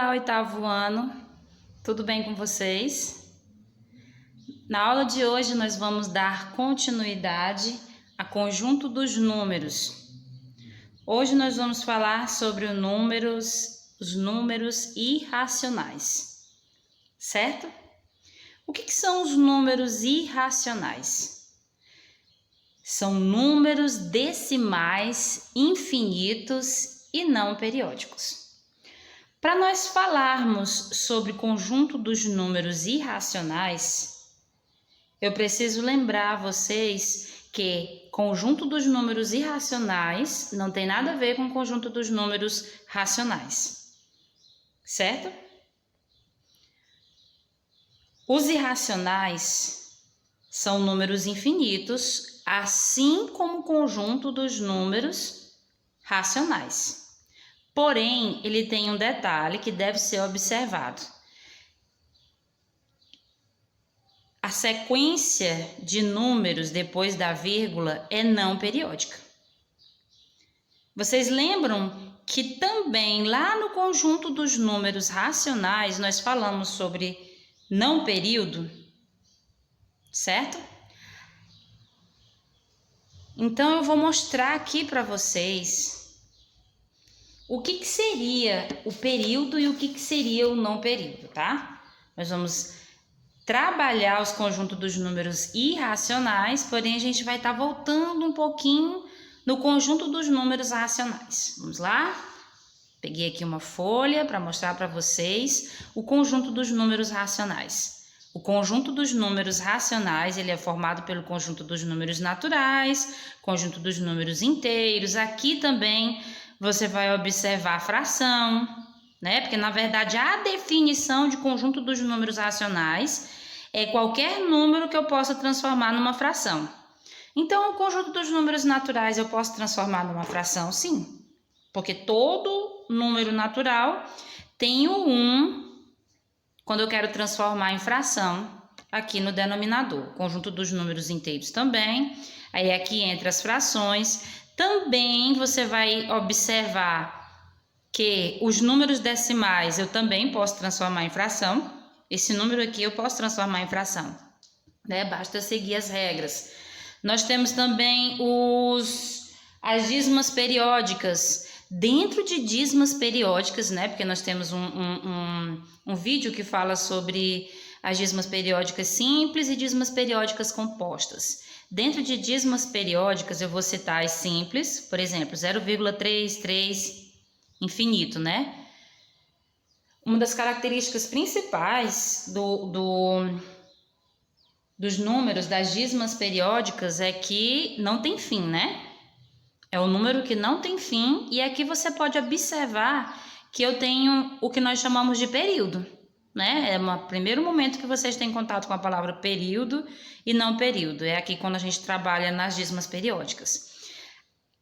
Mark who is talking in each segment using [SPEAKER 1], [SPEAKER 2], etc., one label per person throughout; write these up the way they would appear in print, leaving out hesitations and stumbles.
[SPEAKER 1] Olá, oitavo ano, tudo bem com vocês? Na aula de hoje nós vamos dar continuidade a conjunto dos números. Hoje nós vamos falar sobre os números irracionais, certo? O que são os números irracionais? São números decimais infinitos e não periódicos. Para nós falarmos sobre o conjunto dos números irracionais, eu preciso lembrar a vocês que conjunto dos números irracionais não tem nada a ver com o conjunto dos números racionais, certo? Os irracionais são números infinitos, assim como o conjunto dos números racionais. Porém, ele tem um detalhe que deve ser observado. A sequência de números depois da vírgula é não periódica. Vocês lembram que também lá no conjunto dos números racionais nós falamos sobre não período, certo? Então eu vou mostrar aqui para vocês o que seria o período e o que seria o não período, tá? Nós vamos trabalhar os conjuntos dos números irracionais, porém a gente vai estar voltando um pouquinho no conjunto dos números racionais. Vamos lá? Peguei aqui uma folha para mostrar para vocês o conjunto dos números racionais. O conjunto dos números racionais, ele é formado pelo conjunto dos números naturais, conjunto dos números inteiros. Aqui também você vai observar a fração, né? Porque, na verdade, a definição de conjunto dos números racionais é qualquer número que eu possa transformar numa fração. Então, o conjunto dos números naturais eu posso transformar numa fração? Sim, porque todo número natural tem o 1 quando eu quero transformar em fração aqui no denominador. Conjunto dos números inteiros também. Aí aqui entre as frações também você vai observar que os números decimais eu também posso transformar em fração. Esse número aqui eu posso transformar em fração, né? Basta seguir as regras. Nós temos também as dízimas periódicas. Dentro de dízimas periódicas, né? Porque nós temos um vídeo que fala sobre as dízimas periódicas simples e dízimas periódicas compostas. Dentro de dízimas periódicas, eu vou citar as simples, por exemplo, 0,33 infinito, né? Uma das características principais dos números das dízimas periódicas é que não tem fim, né? É o número que não tem fim, e aqui você pode observar que eu tenho o que nós chamamos de período, né? É o primeiro momento que vocês têm contato com a palavra período e não período. É aqui quando a gente trabalha nas dízimas periódicas.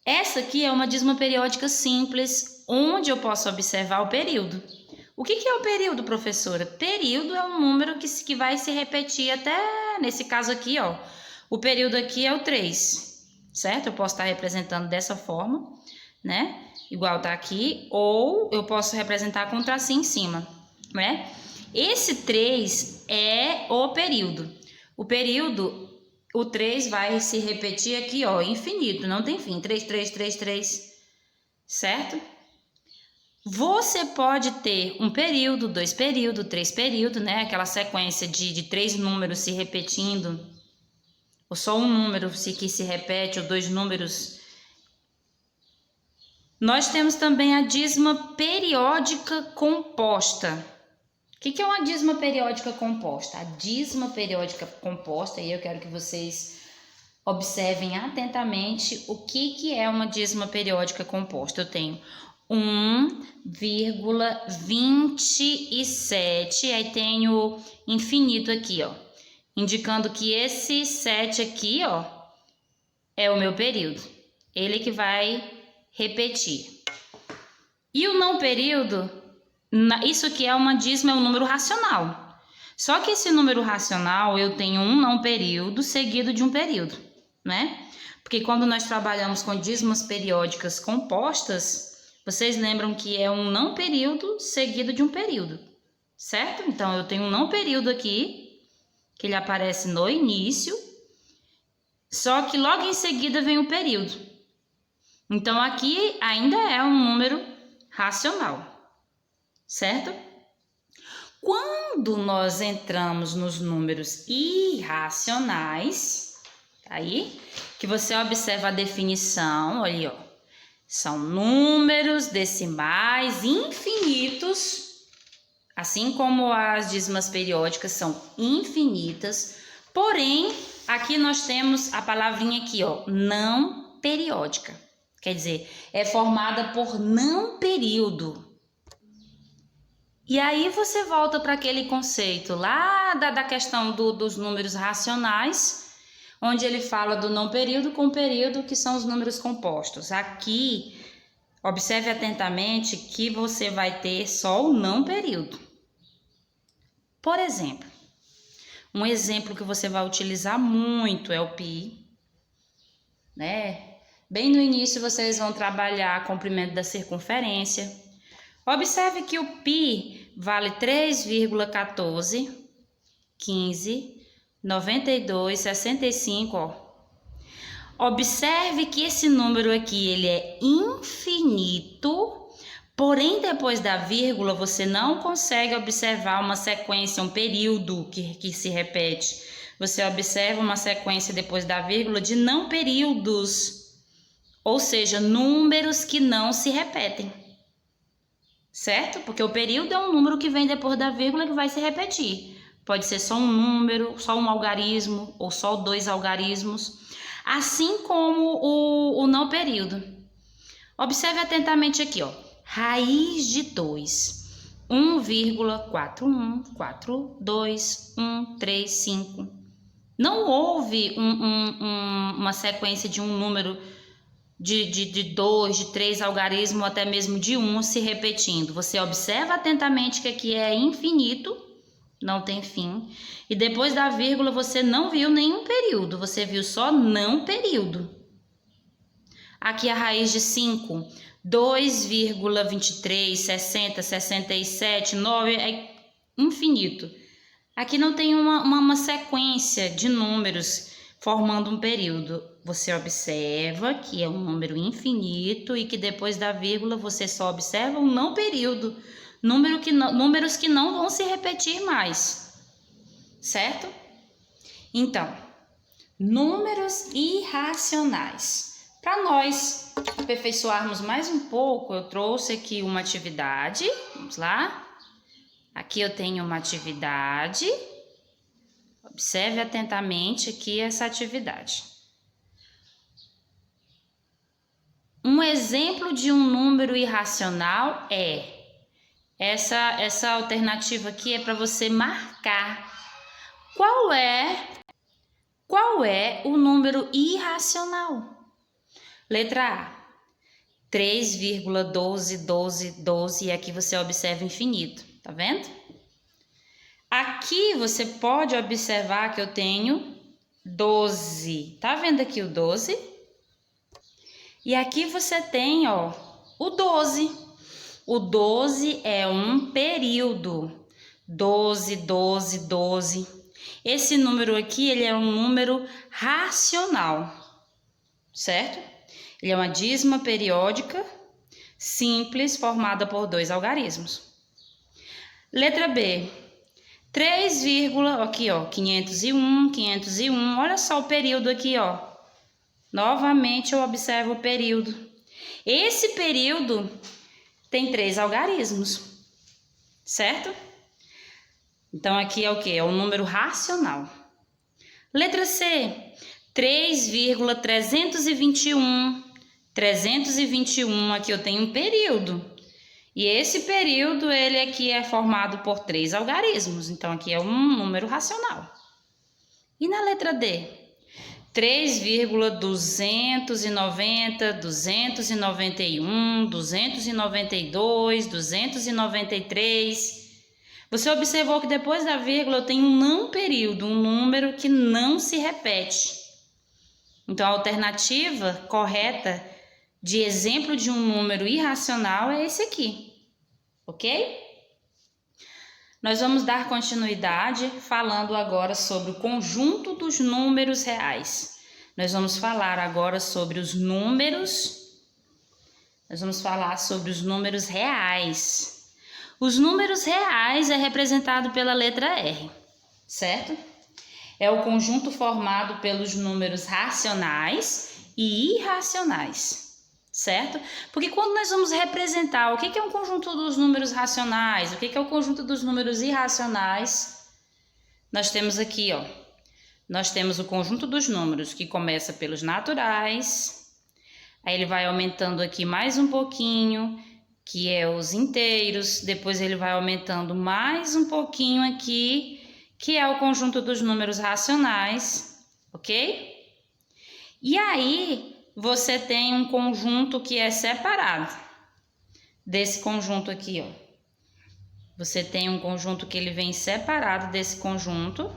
[SPEAKER 1] Essa aqui é uma dízima periódica simples, onde eu posso observar o período. O que é o período, professora? Período é um número que vai se repetir até, nesse caso aqui, ó. O período aqui é o 3. Certo? Eu posso estar representando dessa forma, né? Igual tá aqui, ou eu posso representar com um tracinho em cima, né? Esse 3 é o período. O período, o 3 vai se repetir aqui, ó, infinito, não tem fim. 3, 3, 3, 3, certo? Você pode ter um período, 2 períodos, 3 períodos, né? Aquela sequência de 3 números se repetindo, ou só um número que se repete, ou 2 números. Nós temos também a dízima periódica composta. O que é uma dízima periódica composta? A dízima periódica composta, e eu quero que vocês observem atentamente o que é uma dízima periódica composta. Eu tenho 1,27, aí tenho infinito aqui, ó. Indicando que esse 7 aqui, ó, é o meu período. Ele que vai repetir. E o não período, isso aqui é uma dízima, é um número racional. Só que esse número racional, eu tenho um não período seguido de um período, né? Porque quando nós trabalhamos com dízimas periódicas compostas, vocês lembram que é um não período seguido de um período, certo? Então, eu tenho um não período aqui, que ele aparece no início, só que logo em seguida vem o período. Então, aqui ainda é um número racional, certo? Quando nós entramos nos números irracionais, aí que você observa a definição, olha aí, ó, são números decimais infinitos, assim como as dízimas periódicas são infinitas, porém, aqui nós temos a palavrinha aqui, ó, não periódica, quer dizer, é formada por não período. E aí você volta para aquele conceito lá da questão dos números racionais, onde ele fala do não período com período, que são os números compostos. Aqui, observe atentamente que você vai ter só o não período. Por exemplo, um exemplo que você vai utilizar muito é o pi, né? Bem no início vocês vão trabalhar comprimento da circunferência. Observe que o pi vale 3,14, 15, 92, 65, ó. Observe que esse número aqui, ele é infinito, porém depois da vírgula você não consegue observar uma sequência, um período que se repete. Você observa uma sequência depois da vírgula de não períodos, ou seja, números que não se repetem. Certo? Porque o período é um número que vem depois da vírgula que vai se repetir. Pode ser só um número, só um algarismo ou só dois algarismos. Assim como o não período. Observe atentamente aqui, ó. Raiz de 2. 1,4142135. Não houve uma sequência de um número de 2, de 3 algarismos, ou até mesmo de 1 se repetindo. Você observa atentamente que aqui é infinito, não tem fim. E depois da vírgula você não viu nenhum período, você viu só não período. Aqui a raiz de 5, 2,23, 60, 67, 9, é infinito. Aqui não tem uma sequência de números formando um período. Você observa que é um número infinito e que depois da vírgula você só observa um não período, números que não vão se repetir mais, certo? Então, números irracionais. Para nós aperfeiçoarmos mais um pouco, eu trouxe aqui uma atividade, vamos lá. Aqui eu tenho uma atividade. Observe atentamente aqui essa atividade. Um exemplo de um número irracional é essa alternativa aqui, é para você marcar qual é o número irracional. Letra A, 3,12, e aqui você observa infinito, tá vendo? Aqui você pode observar que eu tenho 12. Tá vendo aqui o 12? E aqui você tem, ó, o 12. O 12 é um período. 12, 12, 12. Esse número aqui, ele é um número racional, certo? Ele é uma dízima periódica simples formada por dois algarismos. Letra B. 3, aqui ó, 501, olha só o período aqui ó, novamente eu observo o período. Esse período tem 3 algarismos, certo? Então aqui é o que? É um número racional. Letra C, 3,321, aqui eu tenho um período. E esse período, ele aqui é formado por 3 algarismos, então aqui é um número racional. E na letra D? 3,290, 291, 292, 293. Você observou que depois da vírgula eu tenho um não período, um número que não se repete. Então a alternativa correta de exemplo de um número irracional é esse aqui, ok? Nós vamos dar continuidade falando agora sobre o conjunto dos números reais. Nós vamos falar agora sobre os números. Nós vamos falar sobre os números reais. Os números reais é representado pela letra R, certo? É o conjunto formado pelos números racionais e irracionais. Certo? Porque quando nós vamos representar o que é um conjunto dos números racionais, o que é o conjunto dos números irracionais, nós temos aqui, ó, nós temos o conjunto dos números que começa pelos naturais, aí ele vai aumentando aqui mais um pouquinho, que é os inteiros, depois ele vai aumentando mais um pouquinho aqui, que é o conjunto dos números racionais, ok? E aí você tem um conjunto que é separado desse conjunto aqui, ó. Você tem um conjunto que ele vem separado desse conjunto,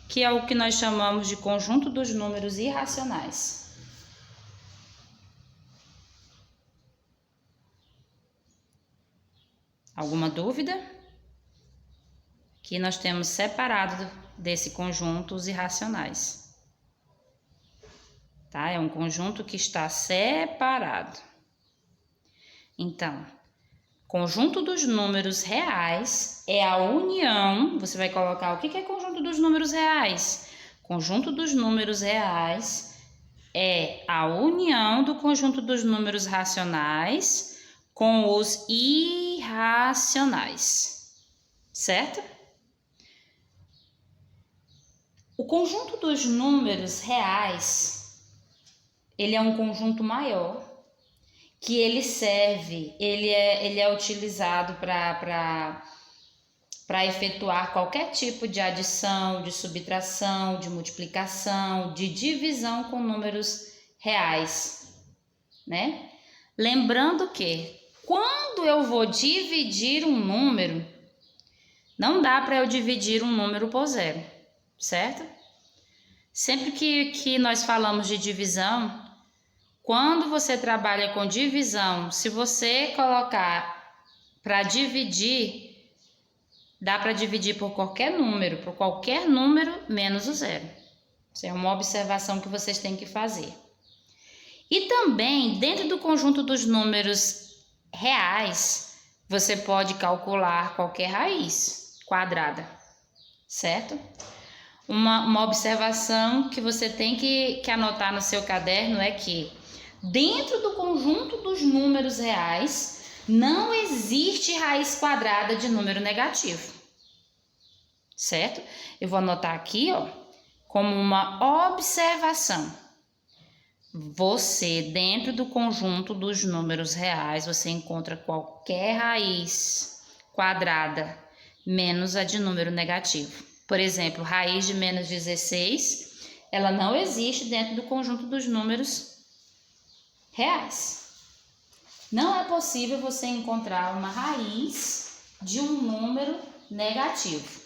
[SPEAKER 1] que é o que nós chamamos de conjunto dos números irracionais. Alguma dúvida? Aqui nós temos separado desse conjunto os irracionais. Tá? É um conjunto que está separado. Então, conjunto dos números reais é a união. Você vai colocar o que é conjunto dos números reais? Conjunto dos números reais é a união do conjunto dos números racionais com os irracionais, certo? O conjunto dos números reais, ele é um conjunto maior, que ele serve, ele é utilizado para efetuar qualquer tipo de adição, de subtração, de multiplicação, de divisão com números reais, né? Lembrando que quando eu vou dividir um número, não dá para eu dividir um número por zero, certo? Sempre que nós falamos de divisão, quando você trabalha com divisão, se você colocar para dividir, dá para dividir por qualquer número menos o zero. Isso é uma observação que vocês têm que fazer. E também, dentro do conjunto dos números reais, você pode calcular qualquer raiz quadrada, certo? Uma observação que você tem que anotar no seu caderno é que dentro do conjunto dos números reais não existe raiz quadrada de número negativo, certo? Eu vou anotar aqui, ó, como uma observação. Você, dentro do conjunto dos números reais, você encontra qualquer raiz quadrada menos a de número negativo. Por exemplo, raiz de menos 16, ela não existe dentro do conjunto dos números reais. Não é possível você encontrar uma raiz de um número negativo.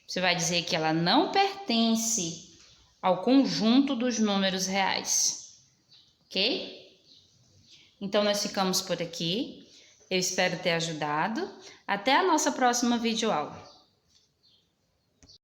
[SPEAKER 1] Você vai dizer que ela não pertence ao conjunto dos números reais, ok? Então, nós ficamos por aqui. Eu espero ter ajudado. Até a nossa próxima videoaula.